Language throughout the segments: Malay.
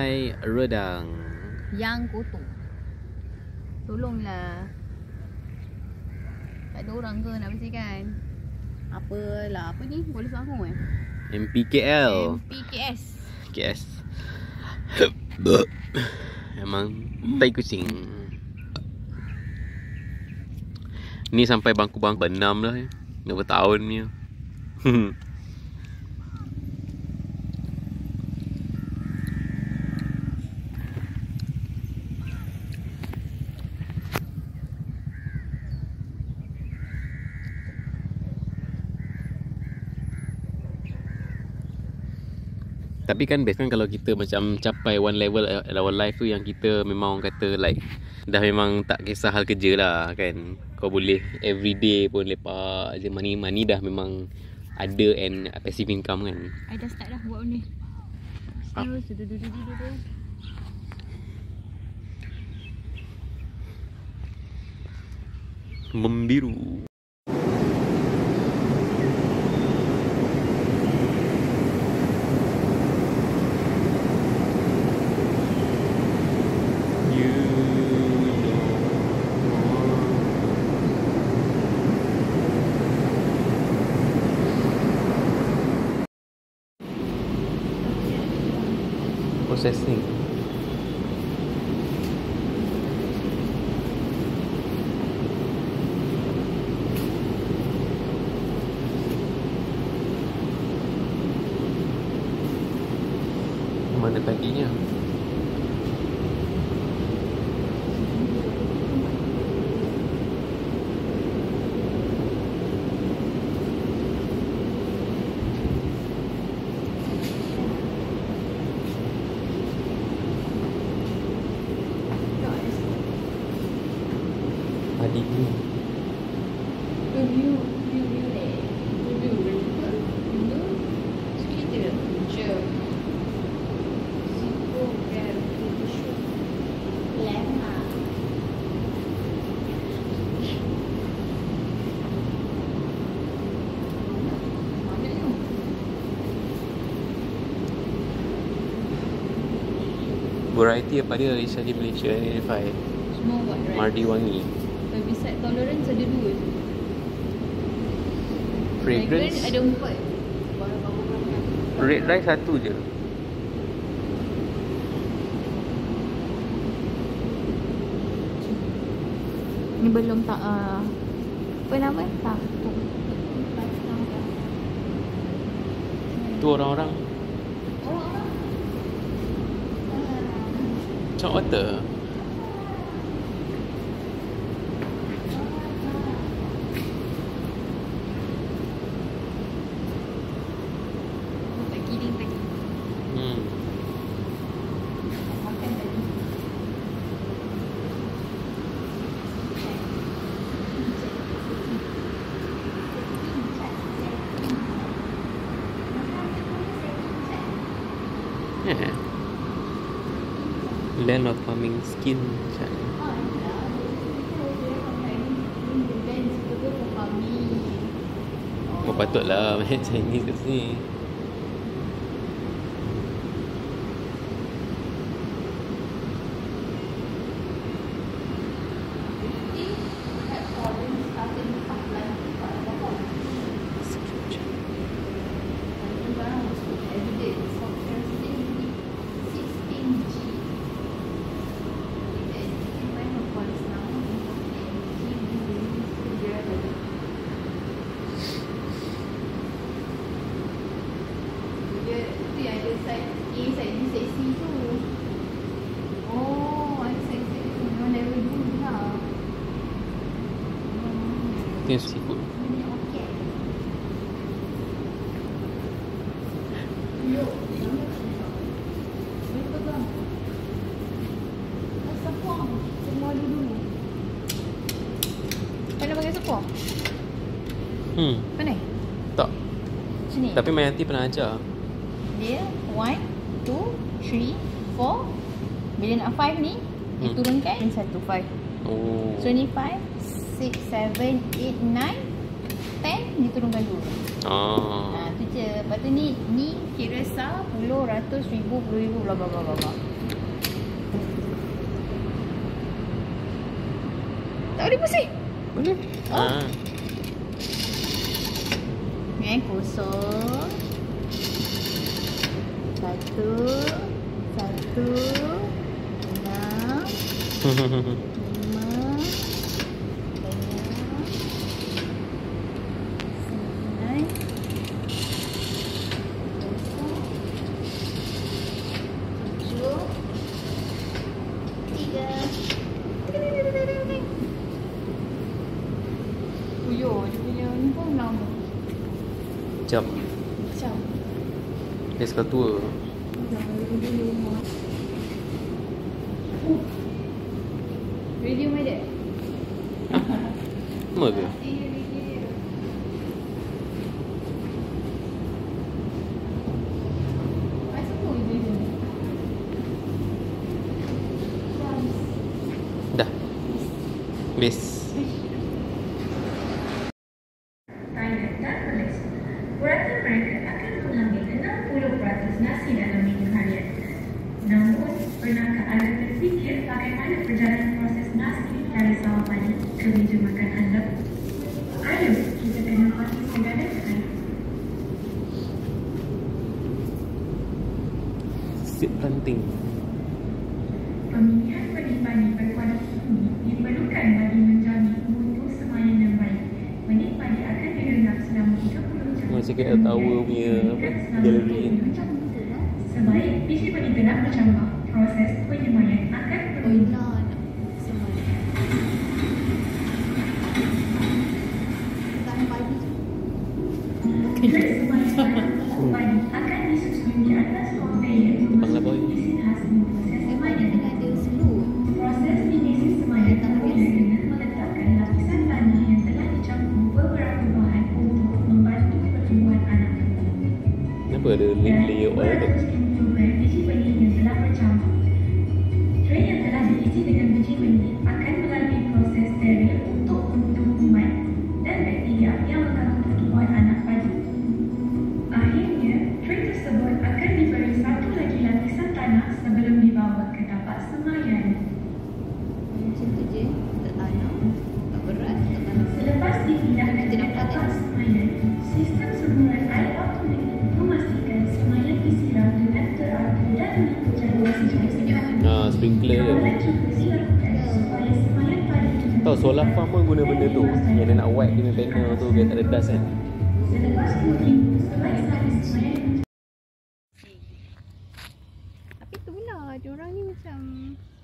Pantai Redang yang kotor. Tolonglah. Tak ada orang ke nak bersihkan? Apalah, apa ni? Boleh aku MPKL. MPKS. KS. Memang tai kucing. Ni sampai bangku-bangku 6 dah. Berapa tahun ni. Tapi kan best kan kalau kita macam capai one level our life tu yang kita memang orang kata like dah memang tak kisah hal kerja lah kan. Kau boleh everyday pun lepak je, money dah memang ada and passive income kan. I dah start dah buat ni. Membiru. Processing. Mana taginya? Adiknya. Variety apa dia Risha di Malaysia identify. Semua buat rice. Mardi wangi. Herbicide tolerance ada 2 je. Fragrance ada 4. red rice 1 je. Ni belum tak apa nama? Tak. Tu orang-orang Chalk water. Tak kidding tadi. Makan tadi. Yeah. Land of farming skin macam ni. Oh patutlah banyak Chinese kat sini. Itu yang seafood. Mana pakai sepong? Mana? Tak. Sini. Tapi Mayanti pernah ajar. Dia 1, 2, 3, 4. Bila nak 5 ni, dia turunkan 1, 5. Oh. So ni 5, 6, 7, 8, 9, 10, dia turunkan 2. Ah. Tu je. Lepas tu ni kira sah, puluh, ratus, ribu, puluh ribu, bla bla bla bla. Tak boleh pusing. Boleh. Oh. Kosong. Satu. 5, 4, 3, 2, 1. Jap. Macam Dia suka tua. Medium ada? Sama ke? Dah. Base. Rata mereka akan mengambil 60% nasi dalam minggu harian. Namun, pernahkah anda terfikir bagaimana perjalanan proses nasi dari sawah padi ke meja makan anda? Ayo, kita kena pasti sederhanakan. Seed planting. Pemilihan benih padi berkualiti tinggi diperlukan bagi menjamin mutu semayan yang baik. Benih padi akan direndam selama 30 jam. Macam KL Tower punya galeri. Sebaik biji benih telah bercampur, proses penyemayan akan bermula. Tray semayan padi akan disusui di atas konveyor memasuki mesin hasil proses semayan. Proses finishing semayan dimulai dengan meletakkan lapisan tanah yang telah dicampur beberapa bahan untuk membantu pertumbuhan anak. Kenapa ada layer oil tu? Biji benih yang telah bercampur. Tray yang telah diisi dengan biji benih akan melalui proses steril untuk membunuh kuman dan bakteria yang mengganggu pertumbuhan anak padi. Akhirnya, tray tersebut akan diberi satu lagi lapisan tanah sebelum dibawa ke tapak semayan. Macam tu je. Tak tanam. Tak berat. Tak tanam. Selepas dipindahkan ke tapak semayan, sistem semburan air automatik memastikan semayan disiram dengan teratur dan mengikut jadual sesuai. Sprinkler dia. Kawalan juga dilakukan supaya semayan padi juga. Tahu solar farm pun guna benda tu. Yang dia nak wipe dia punya panel tu biar tak ada dust kan. Selepas 2 minggu, sebaik-baik semayan. Tapi tu pula, diorang ni macam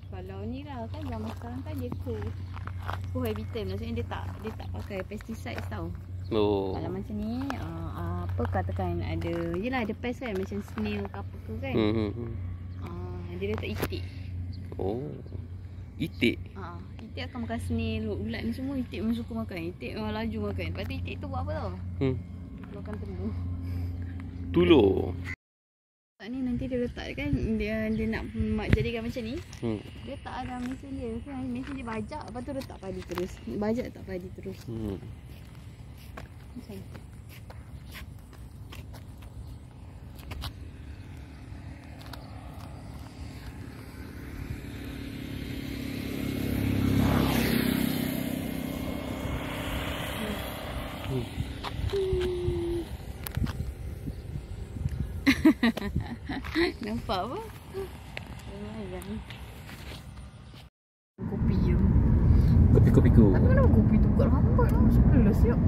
kalau ni lah kan zaman sekarang kan dia cohabitat, maksudnya dia tak pakai pesticides tau. Oh. Kalau macam ni apa katakan ada, yelah ada pest kan macam snail ke apa ke kan. Dia letak itik. Oh. Itik. Itik akan makan snail, ulat ni semua itik memang suka makan. Itik memang laju makan. Lepas tu itik tu buat apa tau? Makan telur. Telur. Ni nanti dia letak kan, dia nak jadikan macam ni. Dia tak ada mesin dia. Kan mesin dia bajak, lepas tu letak padi terus. Bajak letak padi terus. Macam ni. Nampak apa? Lumayan. Kopi je. Kopi-kopi. Tapi kenapa kopi tu kat lambat lah? Sebelah siap.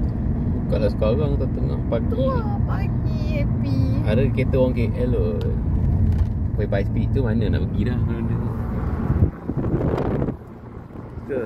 Kalau sekarang tu tengah pagi. Tu lah pagi happy. Ada kereta orang KL tu. Pergi by speed tu mana nak pergi dah benda tu. Ke?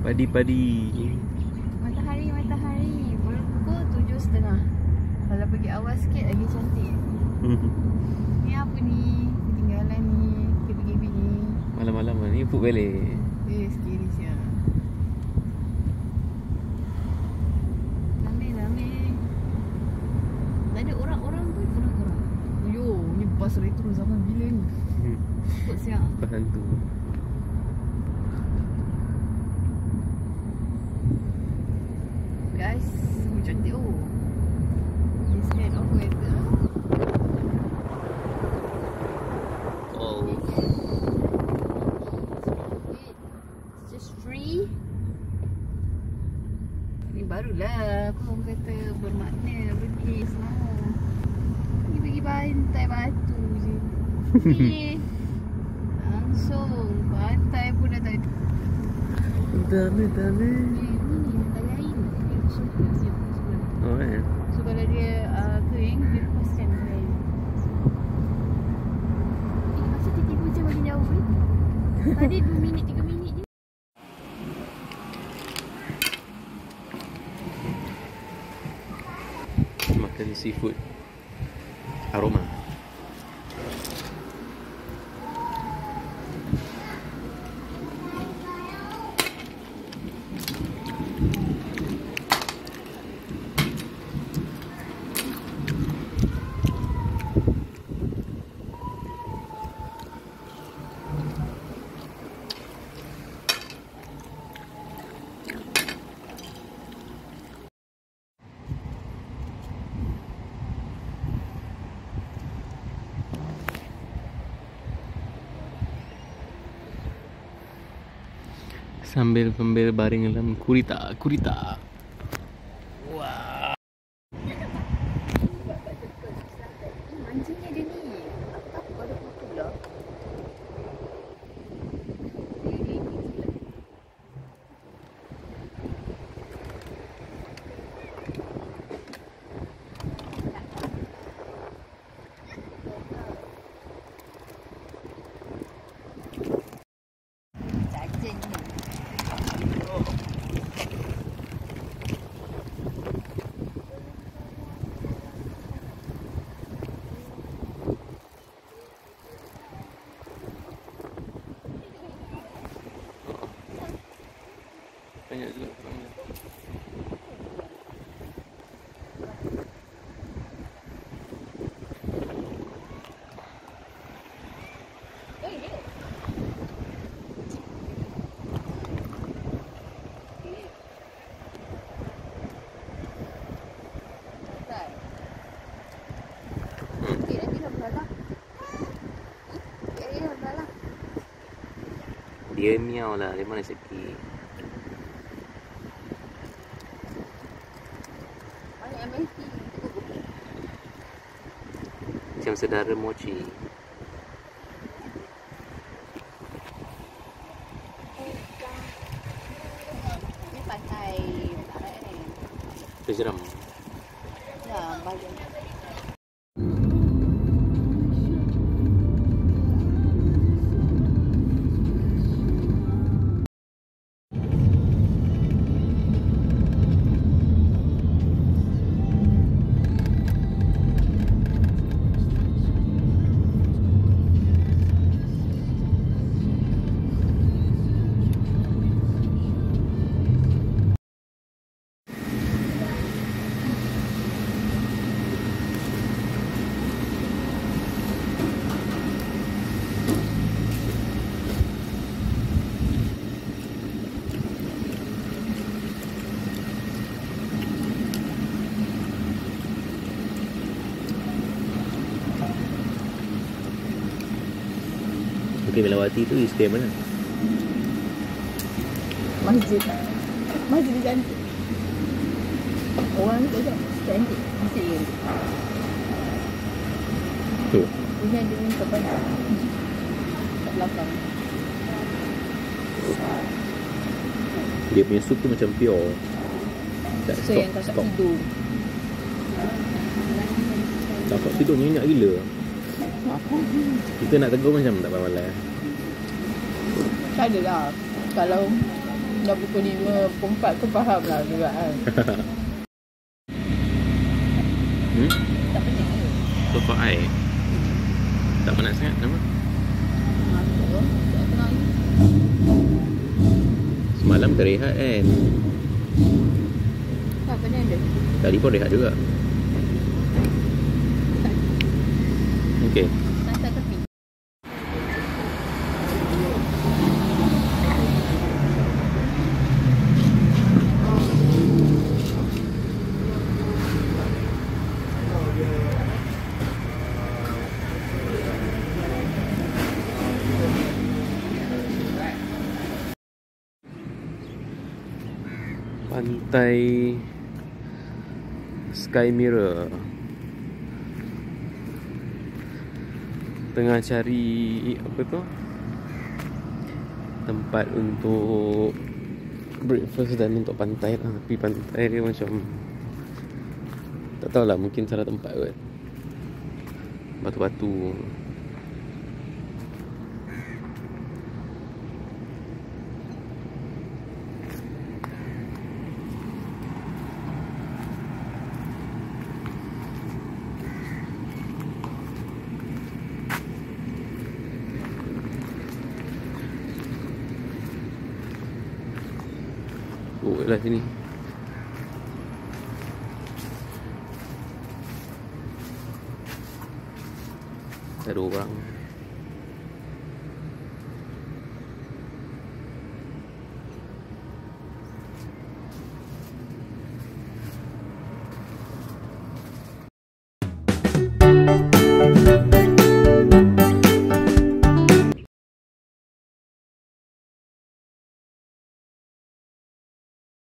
Padi-padi. Matahari baru pukul 7.30. Kalau pergi awal sikit lagi cantik. Ni apa ni? jalan ni, KB ni. Malam-malam ni food balik. Scary siap. Ramai. Tak ada orang-orang pun. Orang-orang. Yo, ni bas retro zaman bila ni? Takut siap. Bas hantu. Guys, cantik oh. This kind of weather. Oh. It's just free. Ni barulah aku orang kata bermakna pergi semua. Ni pergi pantai batu je. Ni langsung pantai pun dah tak ada. Dami. Ni pantai lain. Dia suka siap sebelah. Oh So kalau dia kering, dia lepaskan air. Masa tiba-tiba macam makin jauh ni. Tadi 2 minit, 3 minit je. Makan seafood aroma. Sambil baring dalam kurita. Wah. Mancingnya dia ni. Apa ada foto lah. Cacing ni. Banyak juga orangnya. Dia miau lah, dia mana sikit. Macam saudara mochi. Ni pantai barat ni. Terjeram. Ya, bagian. Okay, Melawati tu you stay mana? Masjid ni cantik. Orang ni tak cantik. Masjid ni. Tu. Ini ada ni ke banyak. Kat belakang. Dia punya sup tu macam pure. Tak So yang kakak tidur. Kakak tidur nyenyak gila. Kita nak tegur macam tak malas. Tak ada lah. Kalau dah pukul 5, pukul 4 tu faham lah juga kan. Tak penting. Sofa air. Tak panas sangat nama? malam kita rehat kan. Apa ni ada? Tadi pun rehat juga. Okay. Santai tepi. Pantai Sky Mirror. Tengah cari apa tu, tempat untuk breakfast dan untuk pantai lah. Tapi pantai dia macam tak tahulah, mungkin salah tempat kot. Batu-batu. Oh lah sini. Ada orang.